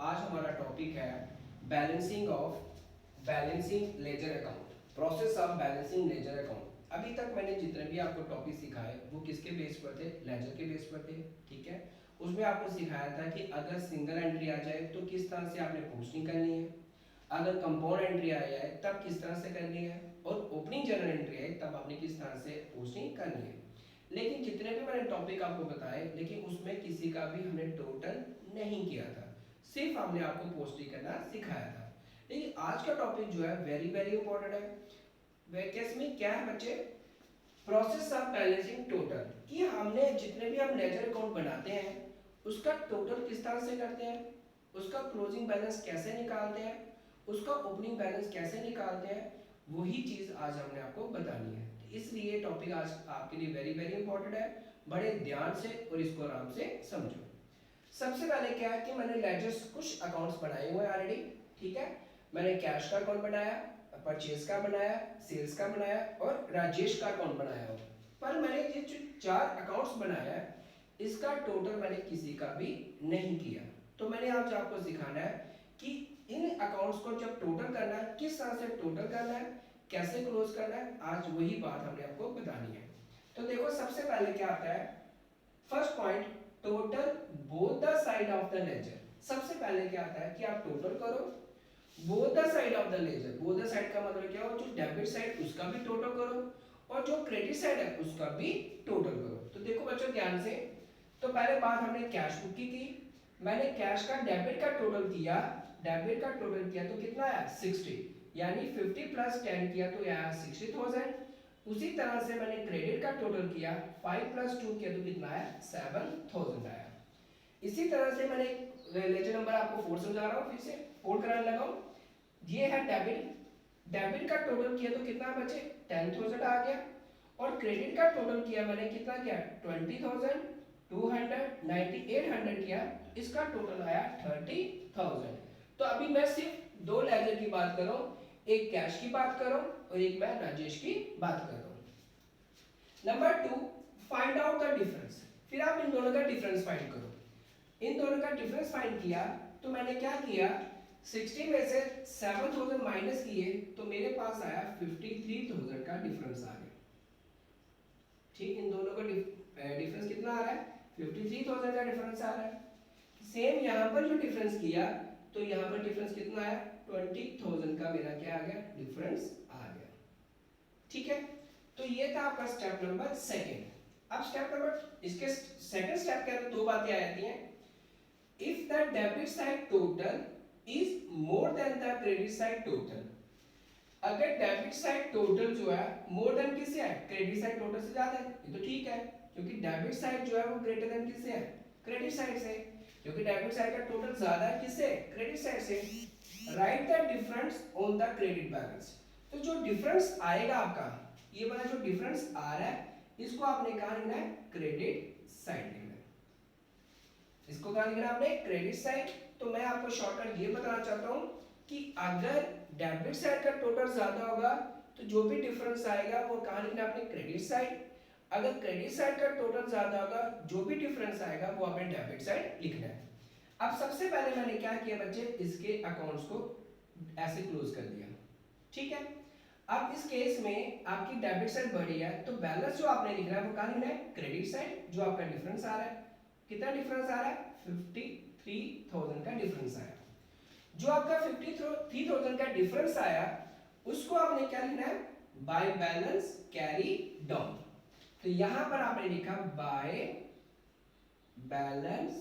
आज हमारा टॉपिक है balancing ledger account, process of balancing ledger account. अभी तक मैंने जितने भी आपको टॉपिक सिखाए वो किसके बेस पर थे? लेजर के बेस पर थे। ठीक है, उसमें आपको सिखाया था कि अगर सिंगल एंट्री आ जाए तो किस तरह से आपने पोस्टिंग करनी है, अगर कंपाउंड एंट्री आ जाए तब किस तरह से करनी है, और ओपनिंग जर्नल एंट्री आए तब आपने किस तरह से पोस्टिंग करनी है। लेकिन जितने भी मैंने टॉपिक आपको बताए, लेकिन उसमें किसी का भी हमने टोटल नहीं किया था, सिर्फ हमने आपको पोस्टिंग करना सिखाया था। लेकिन आज का टॉपिक जो है वेरी वेरी इंपॉर्टेंट है। वैकेंसी में क्या है बच्चे? प्रोसेस ऑफ बैलेंसिंग टोटल, कि हमने जितने भी हम लेजर अकाउंट बनाते हैं उसका टोटल किस तरह से करते हैं, उसका क्लोजिंग बैलेंस कैसे निकालते हैं, उसका ओपनिंग बैलेंस कैसे निकालते हैं, वही चीज आज हमने आपको बतानी है। तो इसलिए टॉपिक आज आपके लिए वेरी वेरी इंपॉर्टेंट है। बड़े ध्यान से और इसको आराम से समझो। सबसे पहले क्या है कि मैंने लेजर्स कुछ अकाउंट्स बनाए हुए हैं ऑलरेडी। ठीक है, मैंने कैश का अकाउंट बनाया, परचेज का बनाया, सेल्स का बनाया और राजेश का अकाउंट बनाया हो। पर मैंने ये जो 4 अकाउंट्स बनाया है इसका टोटल मैंने किसी का भी नहीं किया। तो मैंने आज आपको सिखाना है कि इन अकाउंट्स को जब टोटल करना है किस तरह से टोटल करना है, कैसे क्लोज करना है, आज वही बात हमने आपको बतानी है। तो देखो सबसे पहले क्या आता है, first point, total both the side of the ledger. सबसे पहले क्या आता है कि आप टोटल करो both the side of the ledger. Both the side का मतलब क्या हो, जो डेबिट साइड उसका भी टोटल करो और जो क्रेडिट साइड है उसका भी टोटल करो। तो देखो बच्चों ध्यान से, तो पहले बात हमने कैश बुक की थी। मैंने कैश का डेबिट का टोटल किया, डेबिट का टोटल किया तो कितना आया 60, यानी 50 प्लस 10 किया तो आया 60,000। उसी तरह से मैंने क्रेडिट का टोटल किया, 5 प्लस 2 किया तो कितना आया 7,000 आया। इसी तरह से मैंने लेजर नंबर आपको 4 समझा रहा हूँ, फिर से 4 कराने लगा हूँ। ये है डेबिट, डेबिट का टोटल किया तो कितना बचे 10,000 आ गया, और क्रेडिट का टोटल किया मैंने कितना किया 20,000, 200, 9800 किया, इसका टोटल आया 30,000। तो अभी मैं सिर्फ 2 लेजर की बात कर रहा हूँ, एक कैश की बात कर रहा हूँ और एक मैं राजेश की बात कर रहा हूँ। Number 2, find out the difference. फिर आप इन दोनों का डिफरेंस फाइंड करो। इन दोनों का डिफरेंस फाइंड किया तो मैंने क्या किया, 60 में से 7,000 माइनस किए तो मेरे पास आया 53,000 का डिफरेंस आ गया। ठीक, इन दोनों का डिफरेंस कितना आ रहा है 53,000 का डिफरेंस आ रहा है। सेम यहाँ पर जो डिफरेंस किया तो यहाँ पर डिफरेंस कितना आया 20,000 का मेरा क्या आ गया डिफरेंस आ गया। ठीक है, तो ये था आपका स्टेप नंबर 2। अब स्टेप नंबर इसके सेकंड स्टेप के अंदर 2 बातें आ जाती हैं। If the debit side total is more than the credit side total, अगर डेबिट साइड टोटल जो है मोर देन किससे है, क्रेडिट साइड टोटल से ज्यादा है, ये तो ठीक है, क्योंकि डेबिट साइड जो है वो ग्रेटर देन किससे है, क्रेडिट साइड से, क्योंकि डेबिट साइड का टोटल ज्यादा है किससे, क्रेडिट साइड से। Right the difference on the credit balance. तो जो डिफरेंस आएगा आपका, ये वाला जो डिफरेंस आ रहा है इसको आपने कहां लिखना है, क्रेडिट साइड लिखना है। इसको कहां लिखना है आपने, क्रेडिट साइड। तो मैं आपको शॉर्टकट ये बताना चाहता हूं कि अगर डेबिट साइड का टोटल ज्यादा होगा तो जो भी डिफरेंस आएगा वो कहां लिखना है आपने, क्रेडिट साइड। अगर क्रेडिट साइड का टोटल ज्यादा होगा जो भी डिफरेंस आएगा वो आपने डेबिट साइड लिखना है। अब सबसे पहले मैंने क्या किया बच्चे, इसके अकाउंट्स को ऐसे क्लोज कर दिया। ठीक है, अब इस केस में आपकी डेबिट साइड बढ़ी है तो बैलेंस जो आपने लिखना है वो कहां लिखना है, क्रेडिट साइड। जो आपका डिफरेंस आ रहा है, कितना डिफरेंस आ रहा है 53,000 का डिफरेंस आया। जो आपका 53,000 का डिफरेंस आया उसको आपने क्या लिखना है, बाय बैलेंस कैरी डाउन। तो यहां पर आपने लिखा बाय बैलेंस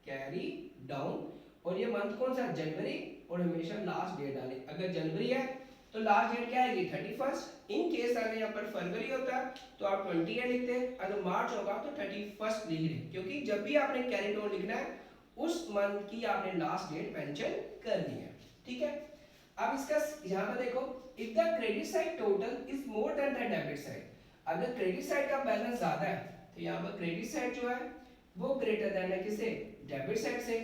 कैरी डाउन, और ये मंथ कौन सा, जनवरी, और हमेशा लास्ट डेट डालें। अगर जनवरी है तो लास्ट डेट क्या आएगी 31। इन केस अगर यहाँ पर फरवरी होता तो आप 28 लिखते, अगर मार्च होगा तो 31 लिख रहे, क्योंकि जब भी आपने कैरी डाउन लिखना है उस मंथ की आपने लास्ट डेट मेंशन करनी है। ठीक है, अब इसका यहाँ पर देखो, if the credit side total is more than the debit side, अगर क्रेडिट साइड का बैलेंस ज्यादा है तो यहाँ पर क्रेडिट साइड जो है वो ग्रेटर देन है किसे, डेबिट साइड से।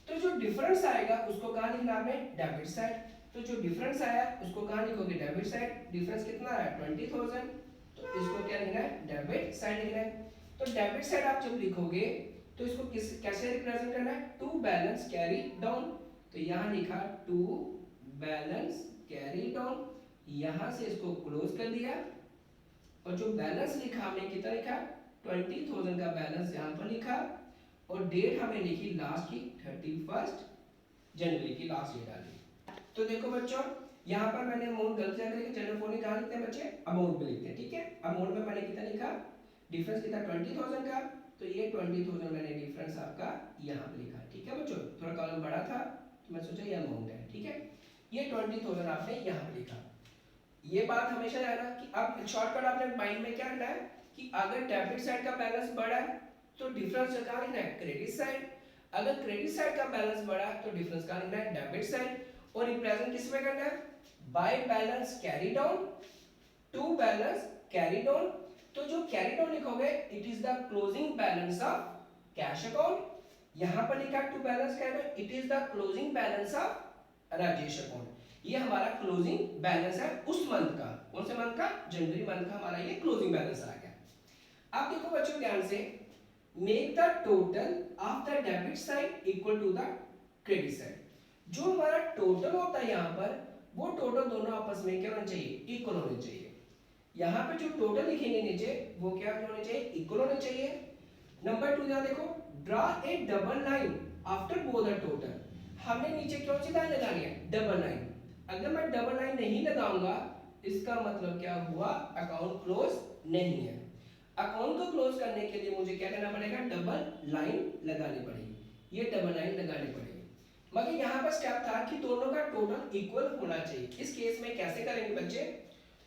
तो जो डिफरेंस आएगा उसको कहां लिखना आपने, डेबिट साइड। तो जो डिफरेंस आया उसको कहां लिखोगे, डेबिट साइड। डिफरेंस कितना आया 20,000, तो इसको क्या लिखना है, डेबिट साइड लिखना है। तो डेबिट साइड आप जब लिखोगे तो इसको कैसे रिप्रेजेंट करना है, टू बैलेंस कैरी डाउन, तो यहाँ लिखा टू बैलेंस कैरी डाउन, यहाँ से इसको क्लोज कर दिया और जो बैलेंस लिखा हमने कितना लिखा 20,000 का बैलेंस यहाँ पर लिखा और डेट हमें लिखी लास्ट की 31 जनवरी की लास्ट डेट डाली। तो देखो बच्चों यहाँ पर मैंने अमाउंट गलत जगह लिखा, जनरल फोन में कहाँ लिखते हैं बच्चे, अमाउंट में लिखते हैं, ठीक है। अमाउंट में मैंने कितना लिखा, डिफरेंस कितना 20,000 का, तो ये 20,000 मैंने डिफरेंस आपका यहाँ पे लिखा, ठीक है बच्चों। थोड़ा कॉलम बड़ा था तो मैं सोचा ये अमाउंट है, ठीक है। ये 20,000 आपने यहाँ पे लिखा। ये बात हमेशा रहना कि अब शॉर्टकट आपने माइंड में क्या रखना है कि अगर डेबिट साइड का बैलेंस बढ़ा है तो डिफरेंस कहाँ लिखना है, क्रेडिट साइड। अगर क्रेडिट साइड का बैलेंस बढ़ा है तो डिफरेंस कहाँ लिखना है, डेबिट साइड। और रिप्रेजेंट किस में करना है, by balance carry down to balance carry down. तो जो कैरी डाउन लिखोगे it is the closing balance of cash account, यहां पर लिखा to balance carry down it is the closing balance of Rajesh account. ये हमारा क्लोजिंग बैलेंस है उस मंथ का, कौन से मंथ का, जनवरी मंथ का हमारा ये क्लोजिंग बैलेंस आ गया। अब देखो बच्चों ध्यान से, make the total of the debit side equal to the credit side. जो हमारा टोटल होता है यहाँ पर वो टोटल दोनों आपस में क्या होना चाहिए, इक्वल होने चाहिए। यहाँ पे जो टोटल लिखेंगे नीचे वो क्या होने चाहिए, इक्वल होने चाहिए। नंबर 2 यहाँ देखो, draw a double line after both the total. हमने नीचे कौन सी लाइन लगानी है, डबल लाइन। अगर मैं डबल लाइन नहीं लगाऊंगा इसका मतलब क्या हुआ, अकाउंट क्लोज नहीं है। अकाउंट को क्लोज करने के लिए मुझे क्या करना पड़ेगा, डबल लाइन लगानी पड़ेगी, ये डबल लाइन लगानी पड़ेगी। मगर यहाँ पर स्टेप था कि दोनों का टोटल इक्वल होना चाहिए। इस केस में कैसे करेंगे बच्चे,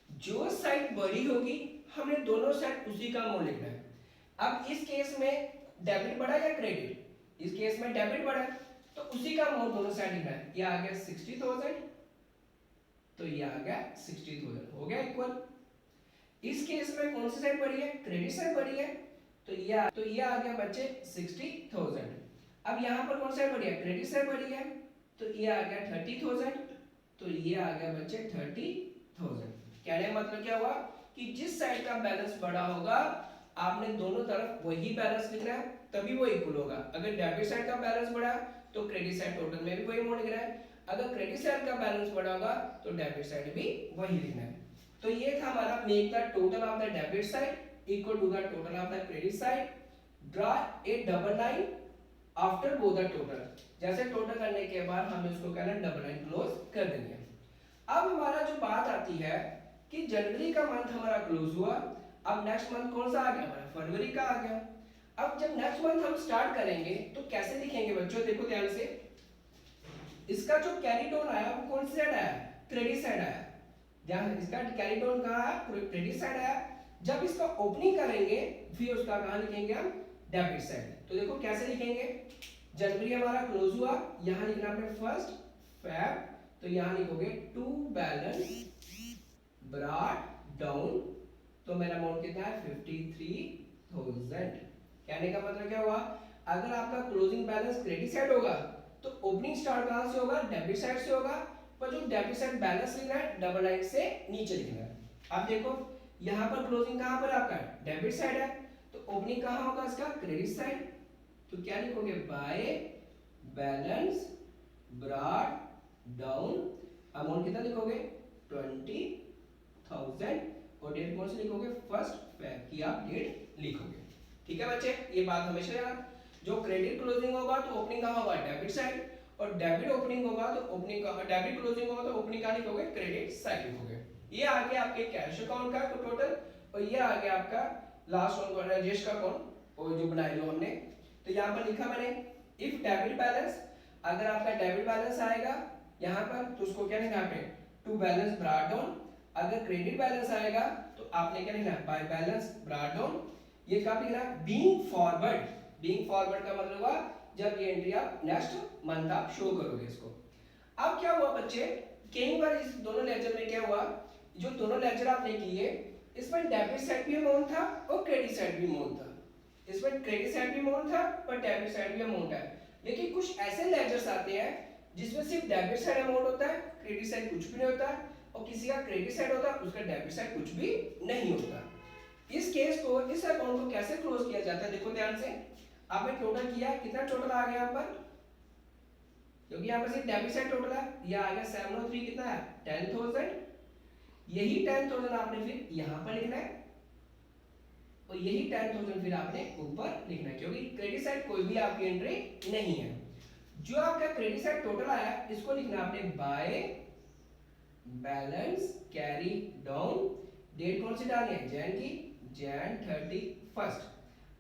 जो साइड बड़ी होगी हमने दोनों साइड उसी का अमाउंट लिखना है। अब इस केस में डेबिट बढ़ा या क्रेडिट, इस केस में डेबिट बढ़ा तो उसी का अमाउंट दोनों साइड लिखना है। ये आ गया 60,000 तो ये आ गया 60,000, हो गया इक्वल। इस केस में कौन सी साइड बढ़ी है, क्रेडिट साइड बढ़ी है, तो ये आ गया बच्चे 60,000। अब यहाँ पर कौन सा बढ़ी है, क्रेडिट साइड बढ़ी है, तो ये आ गया 30,000, तो ये आ गया बच्चे 30,000। कहने का मतलब क्या हुआ कि जिस साइड का बैलेंस बड़ा होगा आपने दोनों तरफ वही बैलेंस लिखना है तभी वो इक्वल होगा। अगर डेबिट साइड का बैलेंस बढ़ा तो क्रेडिट साइड टोटल में भी वही अमाउंट लिखना है, अगर क्रेडिट साइड का बैलेंस बढ़ा होगा तो डेबिट साइड भी वही लिखना है। तो ये था हमारा make the total of the debit side equal to the total of the credit side, draw a double line after both the total. जैसे टोटल करने के बाद हमें उसको कहना है डबल लाइन क्लोज कर देंगे। अब हमारा जो बात आती है कि जनवरी का मंथ हमारा क्लोज हुआ, अब नेक्स्ट मंथ कौन सा आ गया हमारा, फरवरी का आ गया। अब जब नेक्स्ट मंथ हम स्टार्ट करेंगे तो कैसे लिखेंगे बच्चों, देखो ध्यान से, इसका जो कैरी डाउन आया वो कौन सी साइड आया, क्रेडिट साइड आया। ध्यान, इसका कैरी डाउन कहाँ आया, क्रेडिट साइड आया। जब इसका ओपनिंग करेंगे फिर उसका कहाँ लिखेंगे हम, डेबिट साइड। तो देखो कैसे लिखेंगे, जनवरी हमारा क्लोज हुआ, यहाँ लिखना आपने फर्स्ट फेब, तो यहाँ लिखोगे टू बैलेंस ब्रॉट डाउन, तो मेरा अमाउंट कितना है 53,000। कहने का मतलब क्या हुआ, अगर आपका क्लोजिंग बैलेंस क्रेडिट साइड होगा तो ओपनिंग स्टार्ट कहां से होगा, डेबिट साइड से होगा, पर जो डेबिट साइड बैलेंस लिखना है डबल लाइन से नीचे लिखना है। अब देखो यहाँ पर क्लोजिंग कहां पर आपका डेबिट साइड है, तो ओपनिंग कहां होगा इसका, क्रेडिट साइड, तो क्या लिखोगे, by balance brought down, amount कितना लिखोगे 20,000 और डेट कौन सी लिखोगे, फर्स्ट फेब की आप डेट लिखोगे। ठीक है बच्चे, ये बात हमेशा याद, जो क्रेडिट क्लोजिंग होगा तो ओपनिंग कहां होगा, डेबिट साइड, और डेबिट ओपनिंग होगा तो ओपनिंग का, डेबिट क्लोजिंग होगा तो ओपनिंग का लिखोगे क्रेडिट साइड लिखोगे। ये आ गया आपके कैश अकाउंट का टोटल, और ये आ गया आपका लास्ट वन राजेश का अकाउंट और जो बनाया जो हमने। तो यहाँ पर लिखा मैंने इफ डेबिट बैलेंस, अगर आपका डेबिट बैलेंस आएगा यहाँ पर तो उसको क्या लिखना है, टू बैलेंस ब्रॉट डाउन। अगर क्रेडिट बैलेंस आएगा तो आपने क्या लिखना है, बाय बैलेंस ब्रॉट डाउन। ये कब लिखना है, बीइंग फॉरवर्ड। बीइंग फॉरवर्ड का मतलब हुआ जब ये एंट्री आप नेक्स्ट मंथ आप शो करोगे इसको। अब क्या हुआ बच्चे, कई बार इस दोनों लेक्चर में क्या हुआ, जो दोनों लेक्चर आपने किए इसमें डेबिट साइड भी अमाउंट था और क्रेडिट साइड भी अमाउंट था। इसमें क्रेडिट साइड भी अमाउंट था पर डेबिट साइड भी अमाउंट है। लेकिन कुछ ऐसे लेक्चर्स आते हैं जिसमें सिर्फ डेबिट साइड अमाउंट होता है, क्रेडिट साइड कुछ भी नहीं होता, और किसी का क्रेडिट साइड होता है उसका डेबिट साइड कुछ भी नहीं होता। इस केस को, इस अकाउंट को कैसे क्लोज किया जाता है, देखो ध्यान से। आपने टोटल किया, कितना टोटल आ गया यहाँ पर, क्योंकि यहाँ पर सिर्फ डेबिट साइड टोटल है, ये आ गया 703 कितना है 10,000। यही 10,000 आपने फिर यहाँ पर लिखना है और यही 10,000 फिर आपने ऊपर लिखना है, क्योंकि क्रेडिट साइड कोई भी आपकी एंट्री नहीं है। जो आपका क्रेडिट साइड टोटल आया इसको लिखना आपने by balance carry down. Date कौन सी डालनी है, जैन की, जैन 31।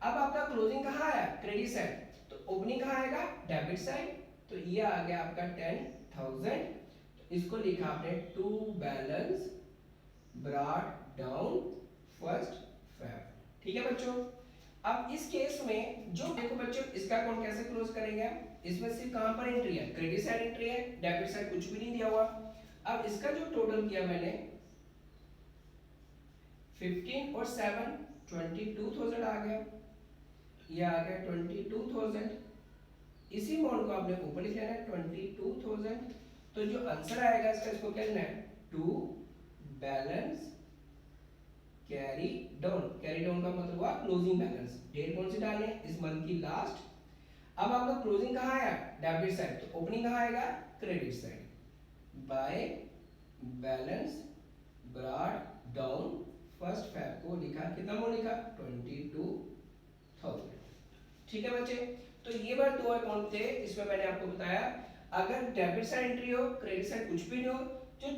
अब आपका क्लोजिंग कहाँ आया, क्रेडिट साइड, तो ओपनिंग कहाँ आएगा, डेबिट साइड। तो ये आ गया आपका 10,000, तो इसको लिखा आपने to balance brought down first Feb. ठीक है बच्चों। अब इस केस में जो देखो बच्चों इसका अकाउंट कैसे क्लोज करेंगे, इसमें सिर्फ कहां पर एंट्री है, क्रेडिट साइड एंट्री है, डेबिट साइड कुछ भी नहीं दिया हुआ। अब इसका जो टोटल किया मैंने 15 और 7 22,000 आ गया, ये आ गया 22,000। इसी अमाउंट को आपने ऊपर लिख लेना है 22,000। तो जो आंसर आएगा इसका, इसको क्या लिखना है, to balance carry down. Carry down का मतलब हुआ क्लोजिंग बैलेंस। डेट कौन सी डालनी है, इस मंथ की लास्ट। अब आपका क्लोजिंग कहाँ आया, डेबिट साइड, तो ओपनिंग कहाँ आएगा, credit side. By balance brought down first Feb को लिखा, कितना वो लिखा 22,000। ठीक है बच्चे। तो ये बार दो अकाउंट थे, इसमें मैंने आपको बताया अगर डेबिट साइड एंट्री हो, क्रेडिट साइड कुछ भी नहीं हो,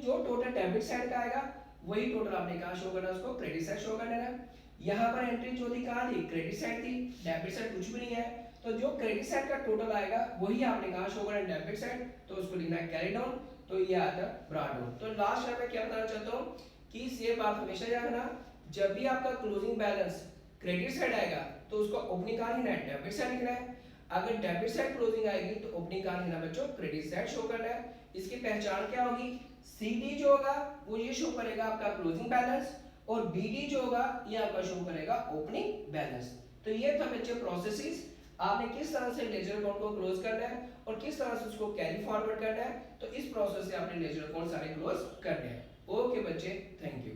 जो टोटल डेबिट साइड का आएगा वही टोटल आपने कहाँ शो करना है, उसको क्रेडिट साइड शो करना है। यहाँ पर एंट्री जो थी कहाँ थी, क्रेडिट साइड थी, डेबिट साइड कुछ भी नहीं है, तो जो क्रेडिट साइड का टोटल आएगा वही आपने कहाँ शो करना है, डेबिट साइड, तो उसको लिखना है कैरी डाउन। तो ये आता है ब्रॉट डाउन। तो लास्ट में मैं क्या बताना चाहता हूँ कि ये बात हमेशा याद रखना, जब भी आपका क्लोजिंग बैलेंस क्रेडिट साइड आएगा तो उसको ओपनिंग कहाँ लिखना है, डेबिट साइड लिखना है। अगर डेबिट साइड क्लोजिंग आएगी तो ओपनिंग कहाँ लिखना है बच्चों, क्रेडिट साइड शो करना है। इसकी पहचान क्या होगी, CD जो होगा वो ये शो करेगा आपका क्लोजिंग बैलेंस, और BD जो होगा ये आपका शो करेगा ओपनिंग बैलेंस। तो ये था बच्चे प्रोसेसेस, आपने किस तरह से लेजर अकाउंट को क्लोज करना है और किस तरह से उसको कैरी फॉरवर्ड करना है। तो इस प्रोसेस से आपने लेजर अकाउंट सारे क्लोज करने हैं। ओके बच्चे, थैंक यू।